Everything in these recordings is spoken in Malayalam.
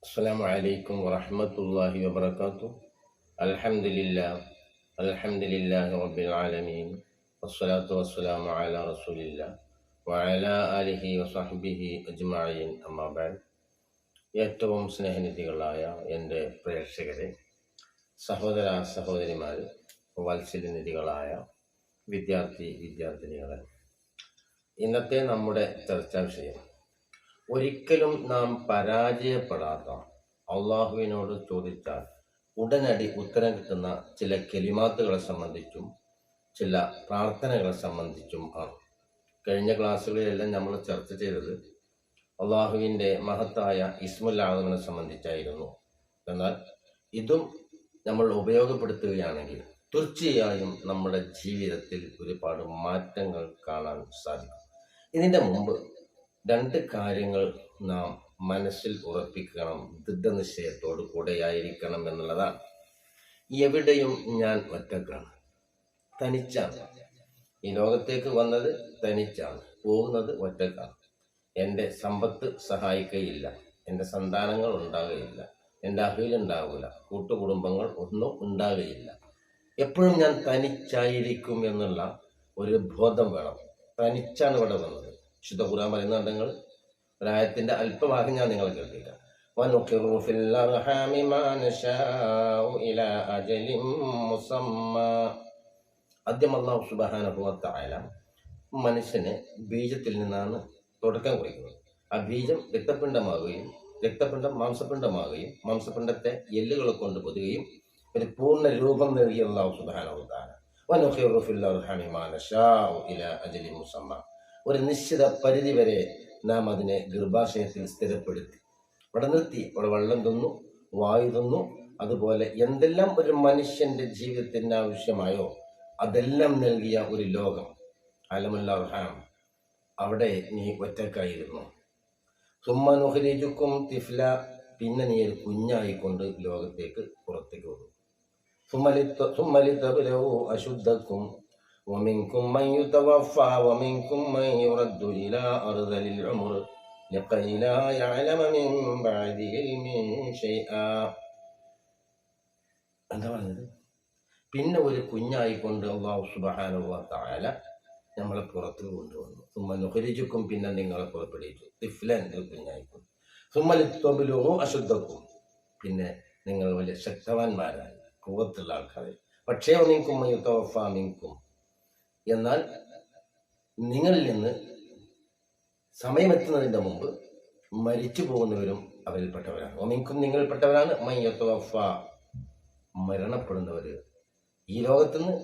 السلام عليكم ورحمة الله وبركاته. الحمد لله الحمد لله رب العالمين، والصلاة والسلام على رسول الله وعلى آله وصحبه أجمعين. أما بعد. ഏറ്റവും സ്നേഹനിധികളായ എൻ്റെ പ്രേക്ഷകരെ, സഹോദര സഹോദരിമാർ, വാത്സല്യനിധികളായ വിദ്യാർത്ഥിനികളെ, ഇന്നത്തെ നമ്മുടെ ചർച്ചാ വിഷയം ഒരിക്കലും നാം പരാജയപ്പെടാത്ത, അള്ളാഹുവിനോട് ചോദിച്ചാൽ ഉടനടി ഉത്തരം കിട്ടുന്ന ചില കെലിമാത്തുകളെ സംബന്ധിച്ചും ചില പ്രാർത്ഥനകളെ സംബന്ധിച്ചും ആണ്. കഴിഞ്ഞ ക്ലാസ്സുകളിലെല്ലാം നമ്മൾ ചർച്ച ചെയ്തത് അള്ളാഹുവിൻ്റെ മഹത്തായ ഇസ്മുൽ ആദമിനെ സംബന്ധിച്ചായിരുന്നു. എന്നാൽ ഇതും നമ്മൾ ഉപയോഗപ്പെടുത്തുകയാണെങ്കിൽ തീർച്ചയായും നമ്മുടെ ജീവിതത്തിൽ ഒരുപാട് മാറ്റങ്ങൾ കാണാൻ സാധിക്കും. ഇതിൻ്റെ മുമ്പ് രണ്ട് കാര്യങ്ങൾ നാം മനസ്സിൽ ഉറപ്പിക്കണം, ദൃഢനിശ്ചയത്തോടു കൂടെയായിരിക്കണം എന്നുള്ളതാണ്. എവിടെയും ഞാൻ ഒറ്റക്കാണ്, തനിച്ചാണ്. ഈ ലോകത്തേക്ക് വന്നത് തനിച്ചാണ്, പോകുന്നത് ഒറ്റക്കാണ്. എൻ്റെ സമ്പത്ത് സഹായിക്കുകയില്ല, എൻ്റെ സന്താനങ്ങൾ ഉണ്ടാകുകയില്ല, എൻ്റെ അഹിലുണ്ടാവില്ല, കൂട്ടുകുടുംബങ്ങൾ ഒന്നും ഉണ്ടാകുകയില്ല. എപ്പോഴും ഞാൻ തനിച്ചായിരിക്കും എന്നുള്ള ഒരു ബോധം വേണം. തനിച്ചാണ് ഇവിടെ വന്നത്. വിശുദ്ധ ഖുർആൻ പറയുന്നുണ്ടെങ്കിൽ ഒരായത്തിൻ്റെ അല്പഭാഗം ഞാൻ നിങ്ങളെ കേൾപ്പിക്കാം. ആദ്യം അല്ലാഹു സുബ്ഹാനഹു വ തആല മനുഷ്യന് ബീജത്തിൽ നിന്നാണ് തുടക്കം കുറിക്കുന്നത്. ആ ബീജം രക്തപിണ്ഡമാവുകയും രക്തപിണ്ഡം മാംസപിണ്ഡമാവുകയും മാംസപിണ്ഡത്തെ എല്ലുകളെ കൊണ്ട് പൊതുകയും ഒരു പൂർണ്ണ രൂപം നൽകിയ അല്ലാഹു സുബ്ഹാനഹു വ തആല വനുഖിറു ഫിൽ അർഹാമി മാ നശാഉ ഇലാ അജലിൻ മുസമ്മ, ഒരു നിശ്ചിത പരിധി വരെ നാം അതിനെ ഗർഭാശയത്തിൽ സ്ഥിരപ്പെടുത്തി അവിടെ നിർത്തി. അവിടെ വെള്ളം തിന്നു, വായു തിന്നു, അതുപോലെ എന്തെല്ലാം ഒരു മനുഷ്യന്റെ ജീവിതത്തിന് ആവശ്യമായോ അതെല്ലാം നൽകിയ ഒരു ലോകം അലമുൽ അർഹാം. അവിടെ നീ ഒറ്റക്കായിരുന്നു. സുമ്മനുഹരിജുക്കും തിഫ്ല, പിന്നെ നീ ഒരു കുഞ്ഞായിക്കൊണ്ട് ലോകത്തേക്ക് പുറത്തേക്ക് വന്നു. സുമ്മലിതബ്ലഉ അശുദ്ധക്കും ومنكم من يتوفى ومنكم من يرد إلى أرذل العمر لكي لا يعلم من بعد علم شيئا. എന്താ പറഞ്ഞത്? പിന്നെ ഒരു കുഞ്ഞായിക്കൊണ്ട് അല്ലാഹു സുബ്ഹാനഹു വ തആല നമ്മളെ പുറത്ത് കൊണ്ടുവന്നു. സുമ്മനുഖരിജുക്കും, പിന്നെ നിങ്ങളെ പുറപ്പെടുവിച്ചു. തിഫ്ലൻ, കുഞ്ഞായിക്കൊണ്ട്. സുമ്മലിതബ്ലഉ അശുദ്ധക്കും, പിന്നെ നിങ്ങൾ വലിയ ശക്തവാന്മാരായി, കൂവത്തുള്ള ആൾക്കാരായി. പക്ഷേ വമിൻകും മൻ യുതവഫാ മിൻകും, എന്നാൽ നിങ്ങളിൽ നിന്ന് സമയമെത്തുന്നതിൻ്റെ മുമ്പ് മരിച്ചു പോകുന്നവരും അവരിൽപ്പെട്ടവരാണ്. ഒമിൻകും, നിങ്ങളിൽപ്പെട്ടവരാണ്. മൻ യതവഫ, മരണപ്പെടുന്നവർ. ഈ ലോകത്തുനിന്ന്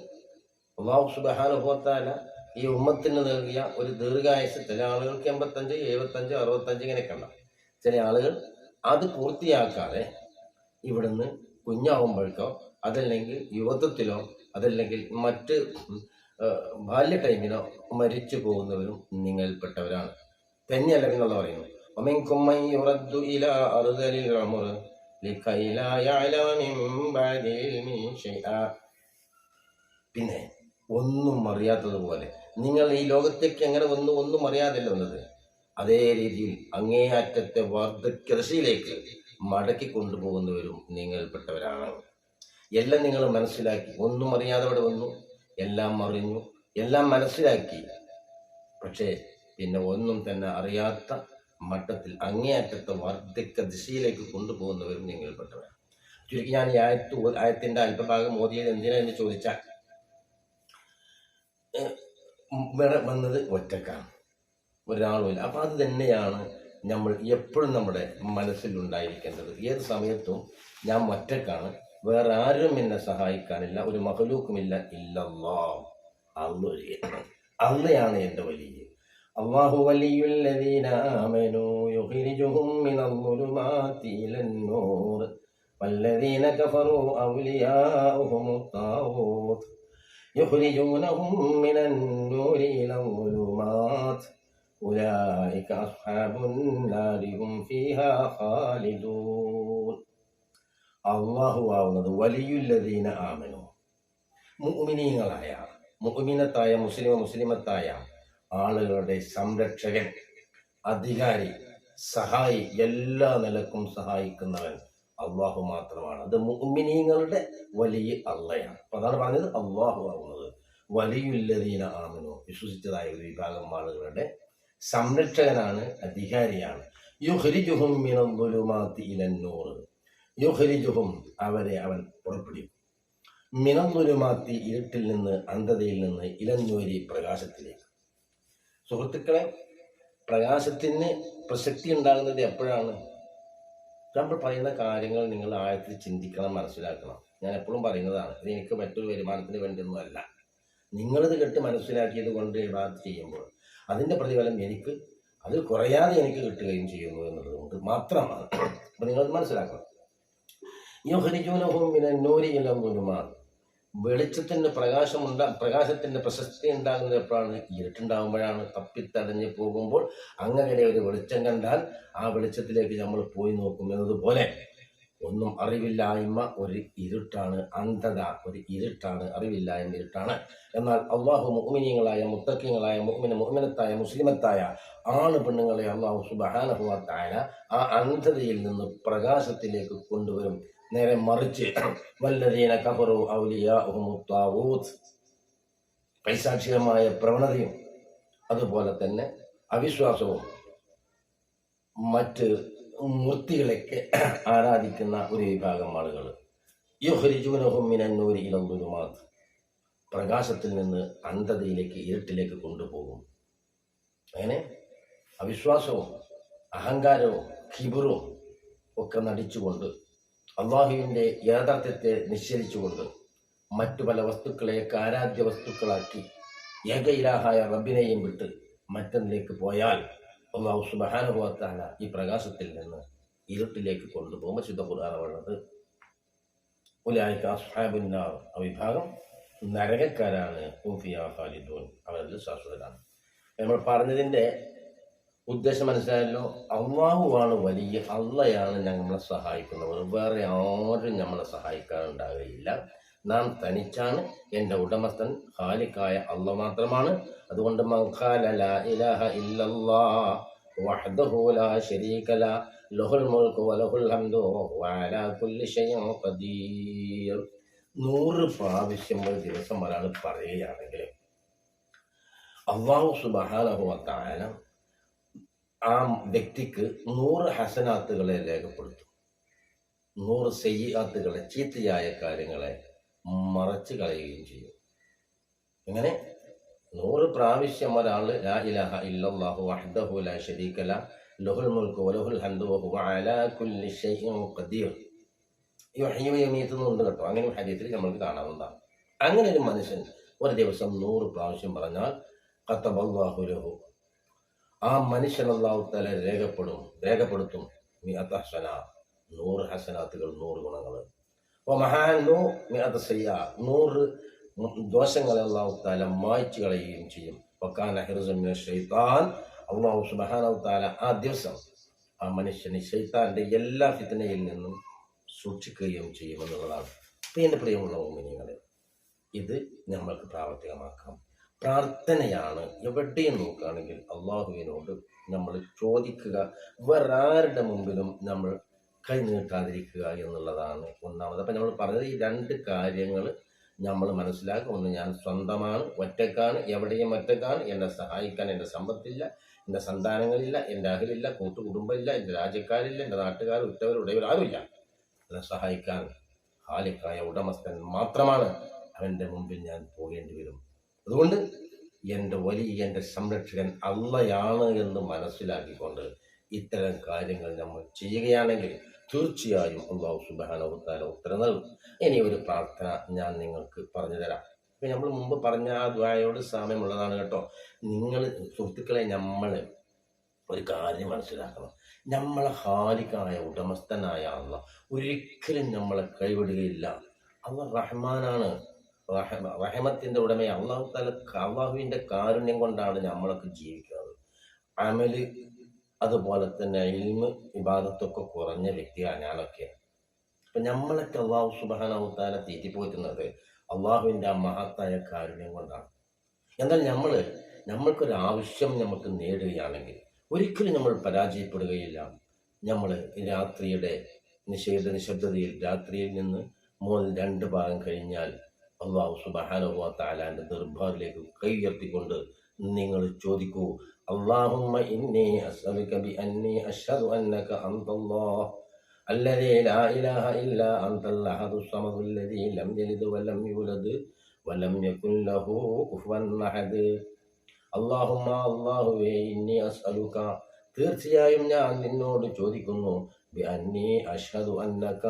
അല്ലാഹു സുബ്ഹാനഹു വ തആല ഈ ഉമ്മത്തിന് നൽകിയ ഒരു ദീർഘായുസ്. ചില ആളുകൾക്ക് 85, 75, 65 ഇങ്ങനെയൊക്കെ ഉണ്ടാവും. ചില ആളുകൾ അത് പൂർത്തിയാക്കാതെ ഇവിടുന്ന് കുഞ്ഞാവുമ്പോഴേക്കോ അതല്ലെങ്കിൽ യുവത്വത്തിലോ അതല്ലെങ്കിൽ മറ്റ് ബാല്യ ടൈമിനോ മരിച്ചു പോകുന്നവരും നിങ്ങളിൽപ്പെട്ടവരാണ്. തന്നെയല്ല എന്നുള്ള പറയുന്നു. പിന്നെ ഒന്നും അറിയാത്തതുപോലെ നിങ്ങൾ ഈ ലോകത്തേക്ക് എങ്ങനെ ഒന്നും അറിയാതല്ല വന്നത്. അതേ രീതിയിൽ അങ്ങേയറ്റത്തെ വാർദ്ധക്യദശയിലേക്ക് മടക്കി കൊണ്ടുപോകുന്നവരും നിങ്ങളിൽപ്പെട്ടവരാണ്. എല്ലാം നിങ്ങൾ മനസ്സിലാക്കി, ഒന്നും അറിയാതെ അവിടെ വന്നു, എല്ലാം അറിഞ്ഞു, എല്ലാം മനസ്സിലാക്കി. പക്ഷേ പിന്നെ ഒന്നും തന്നെ അറിയാത്ത മട്ടത്തിൽ അങ്ങേയറ്റത്തെ വാർദ്ധക്യ ദിശയിലേക്ക് കൊണ്ടുപോകുന്നവരും നിങ്ങളിൽപ്പെട്ടവരാണ്. ചുരുക്കി ഞാൻ ഈ ആയത്തിന്റെ അല്പഭാഗം ഓതിയത് എന്തിനാ എന്ന് ചോദിച്ചാൽ, വന്നത് ഒറ്റക്കാണ്, ഒരാളുമില്ല. അപ്പൊ അത് തന്നെയാണ് നമ്മൾ എപ്പോഴും നമ്മുടെ മനസ്സിലുണ്ടായിരിക്കേണ്ടത്. ഏത് സമയത്തും ഞാൻ ഒറ്റക്കാണ്, വേറെ ആരും എന്നെ സഹായിക്കാനില്ല, ഒരു മഖ്ലൂക്കുമില്ല, ഇല്ലല്ലാഹ്, അള്ളയാണ് എൻ്റെ വലിയ. അല്ലാഹു വലിയുല്ലദീന ആമനൂ യുഖ്രിജുഹും മിനൽ-ളുലുമാതി ഇലൻ-നൂർ വല്ലദീന കഫറൂ ഔലിയാഉഹുമുത് താഗൂത്ത് യുഖ്രിജൂനഹും മിനൻ-നൂരി ഇലൽ-ളുലുമാത് ഉലൈക അസ്ഹാബുൻ നാരി ഹും ഫീഹാ ഖാലിദൂൻ. അല്ലാഹു ആവുന്നത് വലിയുല്ലദീന ആമനൂ, മുഅ്മിനീങ്ങളായ, മുഅ്മിനത്തായ, മുസ്ലിമത്തായ ആളുകളുടെ സംരക്ഷകൻ, അധികാരി, സഹായി, എല്ലാ നിലക്കും സഹായിക്കുന്നവൻ അള്ളാഹു മാത്രമാണ്. അത് മുഅ്മിനീങ്ങളുടെ വലിയ അള്ളയാണ്. അപ്പൊ അതാണ് പറഞ്ഞത് അള്ളാഹു ആവുന്നത്. വലിയുല്ലദീന ആമനു, വിശ്വസിച്ചതായ ഒരു വിഭാഗം ആളുകളുടെ സംരക്ഷകനാണ്, അധികാരിയാണ്. യുഖ്രിജുഹും മിനദ്ദുലുമാതി ഇലന്നൂർ, യുഖ്രിജുഹും അവരെ അവൻ പുറപ്പെടുവിക്കും, മിനദ്ദുലുമാതി ഇരുട്ടിൽ നിന്ന്, അന്ധതയിൽ നിന്ന്, ഇലന്നൂരി പ്രകാശത്തിലേക്ക്. സുഹൃത്തുക്കളെ, പ്രകാശത്തിന് പ്രസക്തി ഉണ്ടാകുന്നത് എപ്പോഴാണ്? നമ്മൾ പറയുന്ന കാര്യങ്ങൾ നിങ്ങൾ ആഴത്തിൽ ചിന്തിക്കണം, മനസ്സിലാക്കണം. ഞാൻ എപ്പോഴും പറയുന്നതാണ്, ഇത് എനിക്ക് മറ്റൊരു വരുമാനത്തിന് വേണ്ടിയൊന്നുമല്ല. നിങ്ങളിത് കേട്ട് മനസ്സിലാക്കിയത് കൊണ്ട് ഇബാദത്ത് ചെയ്യുമ്പോൾ അതിൻ്റെ പ്രതിഫലം എനിക്ക് അതിൽ കുറയാതെ എനിക്ക് കിട്ടുകയും ചെയ്യുന്നു എന്നുള്ളത് കൊണ്ട് മാത്രമാണ്. അപ്പം നിങ്ങളത് മനസ്സിലാക്കണം. യുഖ്രിജൂനഹും മിനന്നൂരി ഇലദ്ദുലുമാത്, വെളിച്ചത്തിൻ്റെ പ്രകാശത്തിൻ്റെ പ്രശസ്തി ഉണ്ടാകുന്നത് എപ്പോഴാണ്? ഇരുട്ടുണ്ടാകുമ്പോഴാണ്. തപ്പിത്തടഞ്ഞ് പോകുമ്പോൾ അങ്ങനെ ഒരു വെളിച്ചം കണ്ടാൽ ആ വെളിച്ചത്തിലേക്ക് നമ്മൾ പോയി നോക്കും എന്നതുപോലെ ഒന്നും അറിവില്ലായ്മ ഒരു ഇരുട്ടാണ്, അന്ധത ഒരു ഇരുട്ടാണ്, അറിവില്ലായ്മ ഇരുട്ടാണ്. എന്നാൽ അള്ളാഹു മുഅ്മിനീങ്ങളായ, മുത്തഖീങ്ങളായ, മുഅ്മിനത്തായ, മുസ്ലിമത്തായ ആണ് പെണ്ണുങ്ങളെ അള്ളാഹു സുബ്ഹാനഹു വ തആല ആ അന്ധതയിൽ നിന്ന് പ്രകാശത്തിലേക്ക് കൊണ്ടുവരും. നേരെ മറിച്ച് വല്ലദീന കഫറു ഔലിയാഉഹുമുത് ത്വാഗൂത്ത്, പൈശാചികമായ പ്രവണതയും അതുപോലെ തന്നെ അവിശ്വാസവും മറ്റ് മൂർത്തികളൊക്കെ ആരാധിക്കുന്ന ഒരു വിഭാഗം ആളുകൾ, യുഖ്രിജൂനഹും മിനന്നൂരി ഇലദ്ദുലുമാത്, പ്രകാശത്തിൽ നിന്ന് അന്ധതയിലേക്ക്, ഇരുട്ടിലേക്ക് കൊണ്ടുപോകും. അങ്ങനെ അവിശ്വാസവും അഹങ്കാരവും കിബറും ഒക്കെ നടിച്ചുകൊണ്ട്, അള്ളാഹുവിൻ്റെ യാഥാർത്ഥ്യത്തെ നിശ്ചയിച്ചുകൊണ്ട് മറ്റു പല വസ്തുക്കളെയൊക്കെ ആരാധ്യ വസ്തുക്കളാക്കി ഏക ഇലാഹായ റബ്ബിനെയും വിട്ട് മറ്റൊന്നിലേക്ക് പോയാൽ അള്ളാഹു സുബ്ഹാനഹു വ തആല ഈ പ്രകാശത്തിൽ നിന്ന് ഇരുട്ടിലേക്ക് കൊണ്ടുപോകും. വിശുദ്ധ ഖുർആൻ പറയുന്നത് ഉലൈക അസ്ഹാബുൻ നാർ, ആ വിഭാഗം നരകക്കാരാണ്, ഹും ഫിഹാ ഖാലിദൂൻ, അവരതിൽ ശാശ്വതരാണ്. നമ്മൾ പറഞ്ഞതിൻ്റെ ഉദ്ദേശം മനസ്സിലായല്ലോ. അള്ളാഹുവാണ് വലിയ, അള്ളയാണ് നമ്മളെ സഹായിക്കുന്നവർ, വേറെ ആരും നമ്മളെ സഹായിക്കാനുണ്ടാവുകയില്ല. നാം തനിച്ചാണ്. എൻ്റെ ഉടമസ്ഥൻ ഖാലിഖായ അള്ളാഹ് മാത്രമാണ്. അതുകൊണ്ട് മൻ ഖാല ലാ ഇലാഹ ഇല്ലല്ലാഹ് വഹ്ദഹു ലാ ശരീക ലഹു ലഹുൽ മുൽക്കു വലഹുൽ ഹംദു വഹുവ അലാ കുല്ലി ഷൈഇൻ ഖദീർ 100 പ്രാവശ്യം ഒരു ദിവസം ഒരാൾ പറയുകയാണെങ്കിൽ അല്ലാഹു സുബ്ഹാനഹു വ തആല ആ വ്യക്തിക്ക് 100 ഹസനാത്തുകളെ രേഖപ്പെടുത്തും, 100 സയ്യിആത്തുകളെ, ചീത്തയായ കാര്യങ്ങളെ മറച്ചു കളയുകയും ചെയ്യും. ഇങ്ങനെ 100 പ്രാവശ്യം ഒരാൾ ലാ ഇലാഹ ഇല്ലല്ലാഹു വഹ്ദഹു ലാ ശരീക ലഹു ലഹുൽ മുൽക്കു വലഹുൽ ഹംദു വഹുവ അലാ കുല്ലി ഷൈഇൻ ഖദീർ യുഹ്യി വയുമീതു എന്നുണ്ട് കേട്ടോ. അങ്ങനെ ഹദീസിൽ നമ്മൾക്ക് കാണാവുന്നതാണ്. അങ്ങനെ ഒരു മനുഷ്യൻ ഒരു ദിവസം 100 പ്രാവശ്യം പറഞ്ഞാൽ ഖതബല്ലാഹു ലഹു, ആ മനുഷ്യൻ അല്ലാഹു തആല രേഖപ്പെടുത്തും 100 ഹസന, 100 ഹസനാത്തുകൾ, 100 ഗുണങ്ങൾ. വമഹാനു 100 സയ്യാ, 100 ദോഷങ്ങളെ അല്ലാഹു തആല മായ്ച്ചു കളയുകയും ചെയ്യും. വകാന ഹിർസൻ മിന ശൈത്താൻ, അല്ലാഹു സുബ്ഹാനഹു തആല ആ ദിവസം ആ മനുഷ്യനെ ശൈത്താന്റെ എല്ലാ ഫിത്നയിൽ നിന്നും സൂക്ഷിക്കുകയും ചെയ്യുമെന്നുള്ളതാണ്. എൻ്റെ പ്രിയമുള്ള മുഅ്മിനീങ്ങളെ, ഇത് നമ്മൾക്ക് പ്രാവർത്തികമാക്കാം. പ്രാർത്ഥനയാണ്. എവിടെയും നോക്കുകയാണെങ്കിൽ അള്ളാഹുവിനോട് നമ്മൾ ചോദിക്കുക, വേറാരുടെ മുമ്പിലും നമ്മൾ കൈ നീട്ടാതിരിക്കുക എന്നുള്ളതാണ് ഒന്നാമത്. അപ്പം നമ്മൾ പറഞ്ഞത് ഈ 2 കാര്യങ്ങൾ നമ്മൾ മനസ്സിലാക്കുക. ഒന്ന്, ഞാൻ സ്വന്തമാണ്, ഒറ്റക്കാണ്, എവിടെയും ഒറ്റക്കാണ്, എന്നെ സഹായിക്കാൻ എൻ്റെ സമ്പത്തില്ല, എൻ്റെ സന്താനങ്ങളില്ല, എൻ്റെ അഹലില്ല, കൂട്ടുകുടുംബമില്ല, എൻ്റെ രാജ്യക്കാരില്ല, എൻ്റെ നാട്ടുകാർ, ഉറ്റവർ, ഉടയവർ ആരുമില്ല. എന്നെ സഹായിക്കാൻ ഖാലിഖായ ഉടമസ്ഥൻ മാത്രമാണ്. അവൻ്റെ മുമ്പിൽ ഞാൻ പോകേണ്ടി വരും. അതുകൊണ്ട് എൻ്റെ സംരക്ഷകൻ അള്ളയാണ് എന്ന് മനസ്സിലാക്കിക്കൊണ്ട് ഇത്തരം കാര്യങ്ങൾ നമ്മൾ ചെയ്യുകയാണെങ്കിൽ തീർച്ചയായും അല്ലാഹു സുബ്ഹാനഹു വ തആല ഉത്തരം നൽകും. ഇനി ഒരു പ്രാർത്ഥന ഞാൻ നിങ്ങൾക്ക് പറഞ്ഞു തരാം. ഇപ്പം നമ്മൾ മുമ്പ് പറഞ്ഞ ആ ദുആയോട് സാമ്യമുള്ളതാണ് കേട്ടോ. നിങ്ങൾ സുഹൃത്തുക്കളെ, നമ്മൾ ഒരു കാര്യം മനസ്സിലാക്കണം. നമ്മളെ ഖാലിഖായ ഉടമസ്ഥനായ അല്ലാഹ് ഒരിക്കലും നമ്മളെ കൈവിടുകയില്ല. അല്ലാഹ് റഹ്മാനാണ്, റഹമത്തിൻ്റെ ഉടമ. അല്ലാഹു തആല, അള്ളാഹുവിൻ്റെ കാരുണ്യം കൊണ്ടാണ് നമ്മളൊക്കെ ജീവിക്കുന്നത്. അമല് അതുപോലെ തന്നെ ഇൽമ് ഇബാദത്തൊക്കെ കുറഞ്ഞ വ്യക്തിയാണ് ഞാനൊക്കെ. അപ്പം നമ്മളൊക്കെ അല്ലാഹു സുബ്ഹാനഹു വ തആല തീറ്റിപ്പോറ്റുന്നത് അള്ളാഹുവിൻ്റെ ആ മഹത്തായ കാരുണ്യം കൊണ്ടാണ്. എന്നാൽ നമ്മൾക്കൊരാവശ്യം നമുക്ക് നേടുകയാണെങ്കിൽ, ഒരിക്കലും നമ്മൾ പരാജയപ്പെടുകയില്ല. നമ്മൾ രാത്രിയുടെ നിശബ്ദതയിൽ രാത്രിയിൽ നിന്ന് മുതൽ 2 ഭാഗം കഴിഞ്ഞാൽ അല്ലാഹു സുബ്ഹാനഹു വ തആലാന്റെ ദർബാറിലേക്ക് കൈ ഉയർത്തിക്കൊണ്ട് നിങ്ങൾ ചോദിക്കൂ, അല്ലാഹുമ്മ ഇന്നി അസ്അലുക ബി അന്നി അശ്ഹദു അന്നക അൻതല്ലാഹ് الذي لا إله إلا أنت الأحد الصمد الذي لم يلد ولم يولد ولم يكن له كفوا أحد اللهم അല്ലാഹുവേ ഇന്നി അസ്അലുക തീർച്ചയായും ഞാൻ നിന്നോട് ചോദിക്കുന്നു ബി അന്നി അശ്ഹദു അന്നക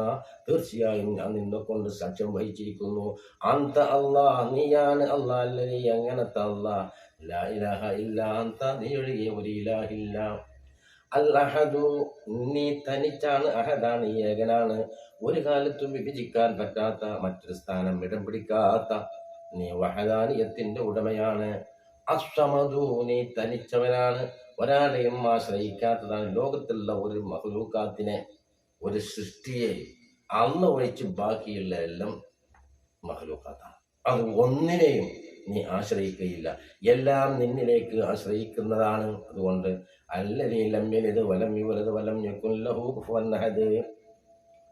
തീർച്ചയായും ഞാൻ നിന്നെ കൊണ്ട് സാക്ഷ്യം വഹിച്ചിരിക്കുന്നു അന്ത അല്ലാഹ് നീയാണ് അല്ലാഹ് അല്ലദീ അങ്ങനത്തെ അല്ലാഹ് ലാ ഇലാഹ ഇല്ലാ അന്ത നീ ഒഴികെ ഒരു ഇലാഹില്ല അൽ അഹദു നീ തനിച്ചാണ്, അഹദാണ് ഏകനാണ്, ഒരു കാലത്തും വിഭജിക്കാൻ പറ്റാത്ത, മറ്റൊരു സ്ഥാനം ഇടം പിടിക്കാത്ത, നീ വഹദാനിയത്തിന്റെ ഉടമയാണ്. അസ്സമദു നീ തനിച്ചവനാണ്, ഒരാളെയും ആശ്രയിക്കാത്തതാണ്. ലോകത്തുള്ള ഒരു മഖ്ലൂഖാത്തിനെ, ഒരു സൃഷ്ടിയെ അള്ളാഹ് ഒഴിച്ച് ബാക്കിയുള്ള എല്ലാം മഖ്ലൂഖാത്താണ്. അത് ഒന്നിനെയും നീ ആശ്രയിക്കുകയില്ല, എല്ലാം നിന്നിലേക്ക് ആശ്രയിക്കുന്നതാണ്. അതുകൊണ്ട് അല്ലദീ ലം യലിദ് വലം യൂലദ് വലം യകുൻ ലഹു കുഫുവൻ അഹദ്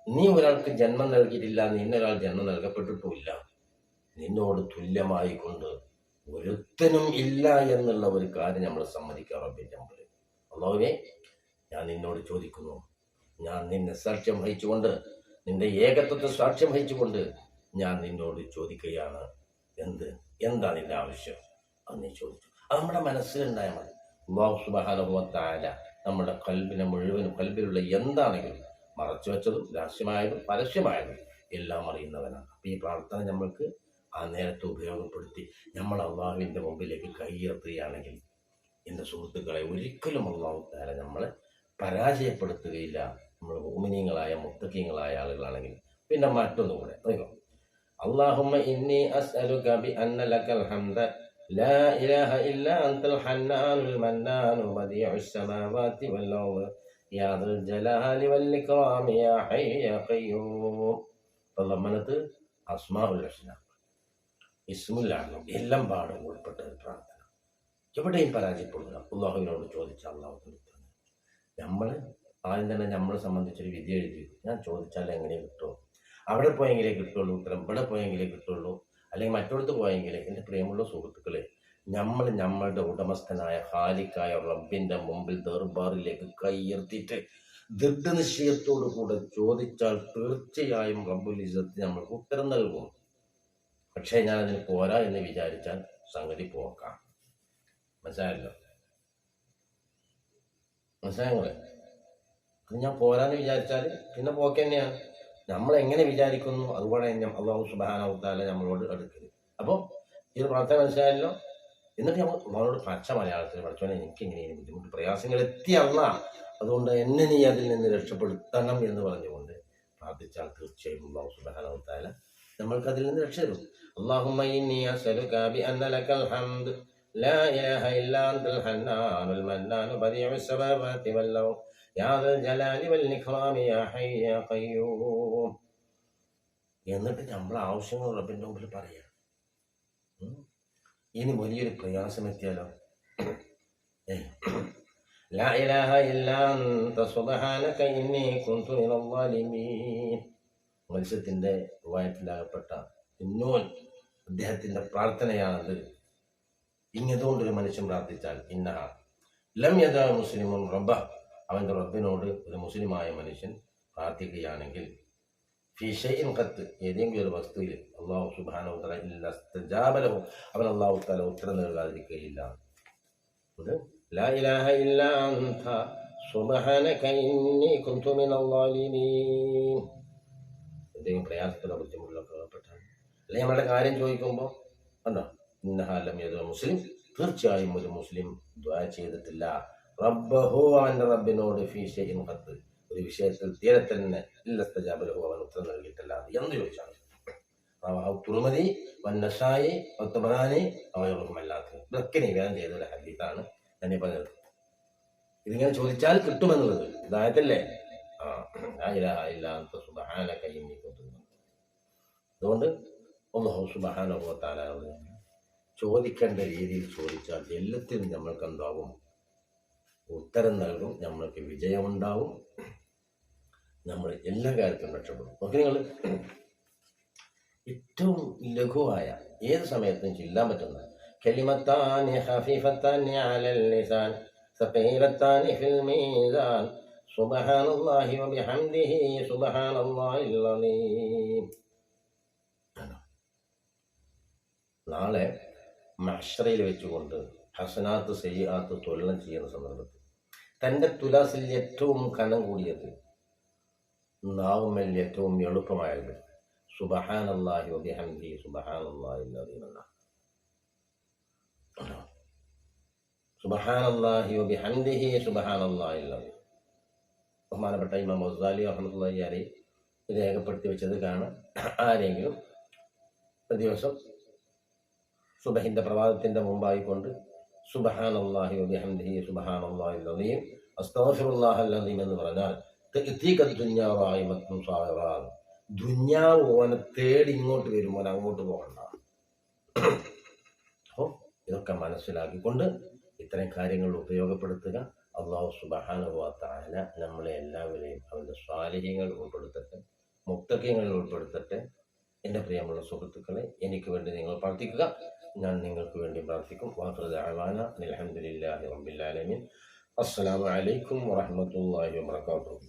നീ ഒരാൾക്ക് ജന്മം നൽകിയിട്ടില്ല, നിന്നൊരാൾ ജന്മം നൽകപ്പെട്ടിട്ടുമില്ല. നിന്നോട് തുല്യമായി കൊണ്ട് ഒരുത്തനും ഇല്ല എന്നുള്ള ഒരു കാര്യം നമ്മൾ സമ്മതിക്കാം റബ്ബിന്റെ മുമ്പിൽ. അല്ലാഹുവേ, ഞാൻ നിന്നോട് ചോദിക്കുന്നു, ഞാൻ നിന്നെ സാക്ഷ്യം വഹിച്ചുകൊണ്ട്, നിന്റെ ഏകത്വത്തെ സാക്ഷ്യം വഹിച്ചുകൊണ്ട് ഞാൻ നിന്നോട് ചോദിക്കുകയാണ്. എന്താ നിന്റെ ആവശ്യം? അത് നീ ചോദിച്ചു. അത് നമ്മുടെ മനസ്സിലുണ്ടായാൽ മതി. അല്ലാഹു സുബ്ഹാനഹു വ തആല നമ്മുടെ ഖൽബിനെ മുഴുവനും, ഖൽബിലുള്ള എന്താണെങ്കിലും മറച്ചു വെച്ചതും രഹസ്യമായതും പരസ്യമായതും എല്ലാം അറിയുന്നവനാണ്. അപ്പോൾ ഈ പ്രാർത്ഥന നമ്മൾക്ക് ആ നേരത്തെ ഉപയോഗപ്പെടുത്തി നമ്മൾ അള്ളാഹുവിൻ്റെ മുമ്പിലേക്ക് കൈയുയർത്തുകയാണെങ്കിൽ എൻ്റെ സുഹൃത്തുക്കളെ, ഒരിക്കലും അല്ലാഹു തആല നമ്മളെ പരാജയപ്പെടുത്തുകയില്ല. നമ്മൾ മുഅ്മിനീങ്ങളായ മുത്തഖീങ്ങളായ ആളുകളാണെങ്കിൽ. പിന്നെ മറ്റൊന്നും കൂടെ നോക്കാം. اللهم إني أسألك بأن لك الحمد لا إله إلا أنت الحنان المنان بديع السماوات والأرض يا ذا الجلال والإكرام يا حي يا قيوم. تضمنت أسماء الحسنى ഇസ്മുൽ അഅ്ലം എല്ലാം പാടും ഉൾപ്പെട്ട ഒരു പ്രാർത്ഥന. എവിടെയും പരാജയപ്പെടുക. അള്ളാഹുവിനോട് ചോദിച്ച അള്ളാഹു കൊടുത്തു. നമ്മൾ ആദ്യം തന്നെ നമ്മളെ സംബന്ധിച്ചൊരു വിധി എഴുതി, ഞാൻ ചോദിച്ചാൽ എങ്ങനെ കിട്ടും, അവിടെ പോയെങ്കിലേ കിട്ടുള്ളൂ ഉത്തരം, ഇവിടെ പോയെങ്കിലേ കിട്ടുള്ളൂ, അല്ലെങ്കിൽ മറ്റൊടുത്ത് പോയെങ്കിലേ. എൻ്റെ പ്രിയമുള്ള സുഹൃത്തുക്കളെ, നമ്മൾ നമ്മളുടെ ഉടമസ്ഥനായ ഖാലിക്കായ റബ്ബിൻ്റെ മുമ്പിൽ ദർബാറിലേക്ക് കൈയുയർത്തിയിട്ട് ദൃഢനിശ്ചയത്തോടു കൂടെ ചോദിച്ചാൽ തീർച്ചയായും റബ്ബുൽ ഇസ്സത്ത് നമ്മൾക്ക് ഉത്തരം നൽകും. പക്ഷേ ഞാനതിന് പോരാ എന്ന് വിചാരിച്ചാൽ സംഗതി പോക്കാം. മനസ്സിലായല്ലോ? മനസ്സിലായങ്ങളെ? അത് ഞാൻ പോരാന്ന് വിചാരിച്ചാൽ പിന്നെ പോക്ക് തന്നെയാണ്. നമ്മളെങ്ങനെ വിചാരിക്കുന്നു അതുപോലെ അല്ലാഹു സുബ്ഹാനഹു വ തആല നമ്മളോട് അടുക്കരുത്. അപ്പോൾ ഈ പ്രാർത്ഥന മനസ്സിലായല്ലോ? എന്നിട്ട് നമ്മൾ നമ്മളോട് പച്ച മലയാളത്തിൽ പഠിച്ചോനെ, എനിക്ക് ഇങ്ങനെ ബുദ്ധിമുട്ട് പ്രയാസങ്ങൾ എത്തിയല്ല, അതുകൊണ്ട് എന്നെ നീ അതിൽ നിന്ന് രക്ഷപ്പെടുത്തണം എന്ന് പറഞ്ഞുകൊണ്ട് പ്രാർത്ഥിച്ചാൽ തീർച്ചയായും അല്ലാഹു സുബ്ഹാനഹു വ തആല നമ്മൾക്ക് അതിൽ നിന്ന് രക്ഷ തരും. അല്ലാഹുമ്മ ഇന്നി അസ്അലുക ബി അന്ന ലക്കൽ ഹംദ് ലാ ഇലാഹ ഇല്ലാ അൻതൽ ഹന്നാനുൽ മന്നാനു ബദീഉസ് സമാവാതി വൽ അർദ് യാ ദൽ ജലാലി വൽ ഇക്റാമി യാ ഹയ്യ യാ ഖയ്യൂം. എന്നിട്ട് നമ്മൾ ആവശ്യങ്ങൾ റബ്ബിൻ്റെ മുമ്പിൽ പറയാം. ഇനി വലിയൊരു പ്രയാസം എത്തിയാലോ? ലാ ഇലാഹ ഇല്ലാ അൻത സുബ്ഹാനക ഇന്നി കുൻതു മിനൽ ളാലിമീൻ. മത്സ്യത്തിൻ്റെ വായത്തിലാകപ്പെട്ട ഇന്നോൻ അദ്ദേഹത്തിൻ്റെ പ്രാർത്ഥനയാണത്. ഇങ്ങതുകൊണ്ടൊരു മനുഷ്യൻ പ്രാർത്ഥിച്ചാൽ ഇന്നഹ ലം യദാ മുസ്ലിമുൻ റബ്ബ, അവൻ്റെ റബ്ബിനോട് ഒരു മുസ്ലിമായ മനുഷ്യൻ പ്രാർത്ഥിക്കുകയാണെങ്കിൽ ഫീ ഷൈഇൻ ഖത്ത്, ഏതെങ്കിലും ഒരു വസ്തുവിൽ അല്ലാഹു സുബ്ഹാനഹു വ തആല ഇല്ലാ ഇസ്തജാബ ലഹു, അവൻ അല്ലാഹു തആല ഉത്തരം നൽകാതിരിക്കുകയില്ല. ലാ ഇലാഹ ഇല്ലാ അൻത സുബ്ഹാനക ഇന്നി കുൻതു മിനൽ ളാലിമീൻ. എന്തെങ്കിലും പ്രയാസത്തിലോ ബുദ്ധിമുട്ടിലൊക്കെ ഏർപ്പെട്ടാൽ, അല്ലെങ്കിൽ നമ്മുടെ കാര്യം ചോദിക്കുമ്പോൾ കണ്ടോ, ഇന്നഹ ലം യദഉ മുസ്ലിം, തീർച്ചയായും ഒരു മുസ്ലിം ദുആ ചെയ്തിട്ടില്ല റബ്ബഹു, അവൻ്റെ റബ്ബിനോട് ഫീ ഷൈഇൻ ഖത്ത്, ഒരു വിഷയത്തിൽ തീരെ തന്നെ ഇല്ലാ ഇസ്തജാബ ലഹു, അവൻ ഉത്തരം നൽകിയിട്ടില്ല എന്ന് ചോദിച്ചാണ്. തുർമദി വന്നസായി തബറാനി അവയറുഹുമല്ലാത്ത ഇതൊക്കെ നിവേദനം ചെയ്ത ഒരു ഹദീസാണ് ഞാൻ പറഞ്ഞത്. ഇതിങ്ങനെ ചോദിച്ചാൽ കിട്ടുമെന്നുള്ളത് ഇതായതല്ലേ. അതുകൊണ്ട് അല്ലാഹു സുബ്ഹാനഹു വ തആല ചോദിക്കേണ്ട രീതിയിൽ ചോദിച്ചാൽ എല്ലാത്തിനും നമ്മൾക്ക് എന്താകും? ഉത്തരം നൽകും, നമ്മൾക്ക് വിജയമുണ്ടാവും, നമ്മൾ എല്ലാ കാര്യത്തിലും രക്ഷപ്പെടും. നോക്കി നിങ്ങൾ, ഏറ്റവും ലഘുവായ ഏത് സമയത്തും ചൊല്ലാൻ പറ്റുന്ന കലിമത്താനി ഖഫീഫത്താനി അലൽ ലിസാൻ സഖീലത്താനി ഫിൽ മീസാൻ സുബ്ഹാനല്ലാഹി വബിഹംദിഹി സുബ്ഹാനല്ലാഹിൽ അലീം. നാളെ മഹ്ശറയിൽ വെച്ചുകൊണ്ട് ഹസനാത്ത് സയ്യിആത്ത് തുലനം ചെയ്യുന്ന സന്ദർഭത്തിൽ തൻ്റെ തുലാസിൽ ഏറ്റവും കനം കൂടിയത്, നാവുമേൽ ഏറ്റവും എളുപ്പമായത് സുബ്ഹാനല്ലാഹി വബിഹംദിഹി സുബ്ഹാനല്ലാഹിൽ അലീം എന്നാണ്. സുബ്ഹാനല്ലാഹി വബിഹംദിഹി സുബ്ഹാനല്ലാഹിൽ അലീം. ബഹുമാനപ്പെട്ട ഇമാം ഗസാലി റഹ്മത്തുള്ളാഹി അലൈഹി രേഖപ്പെടുത്തി വെച്ചത് കാണാം. ആരെങ്കിലും ഒരു ദിവസം സുബഹിൻ്റെ പ്രഭാതത്തിൻ്റെ മുമ്പായിക്കൊണ്ട് സുബ്ഹാനല്ലാഹി വബിഹംദിഹി സുബ്ഹാനല്ലാഹിൽ അലീം അസ്തഗ്ഫിറുല്ലാഹൽ അലീം എന്ന് പറഞ്ഞാൽ ദുന്യാവ് ഓനെ തേടി ഇങ്ങോട്ട് വരും, ഓൻ അങ്ങോട്ട് പോകണ്ട. അപ്പോൾ ഇതൊക്കെ മനസ്സിലാക്കിക്കൊണ്ട് ഇത്തരം കാര്യങ്ങൾ ഉപയോഗപ്പെടുത്തുക. അല്ലാഹു സുബ്ഹാനഹു വ തആല നമ്മളെ എല്ലാവരെയും അവൻ്റെ സ്വാലിഹീങ്ങളിൽ ഉൾപ്പെടുത്തട്ടെ, മുത്തഖീങ്ങളിൽ ഉൾപ്പെടുത്തട്ടെ. എൻ്റെ പ്രിയമുള്ള സുഹൃത്തുക്കളെ, എനിക്ക് വേണ്ടി നിങ്ങൾ പ്രാർത്ഥിക്കുക, ഞാൻ നിങ്ങൾക്ക് വേണ്ടി പ്രാർത്ഥിക്കും. വാഖിറു ദഅവാന അൽഹംദുലില്ലാഹി റബ്ബിൽ ആലമീൻ. അസ്സലാമു അലൈക്കും വറഹ്മത്തുള്ളാഹി വബറകാതുഹു.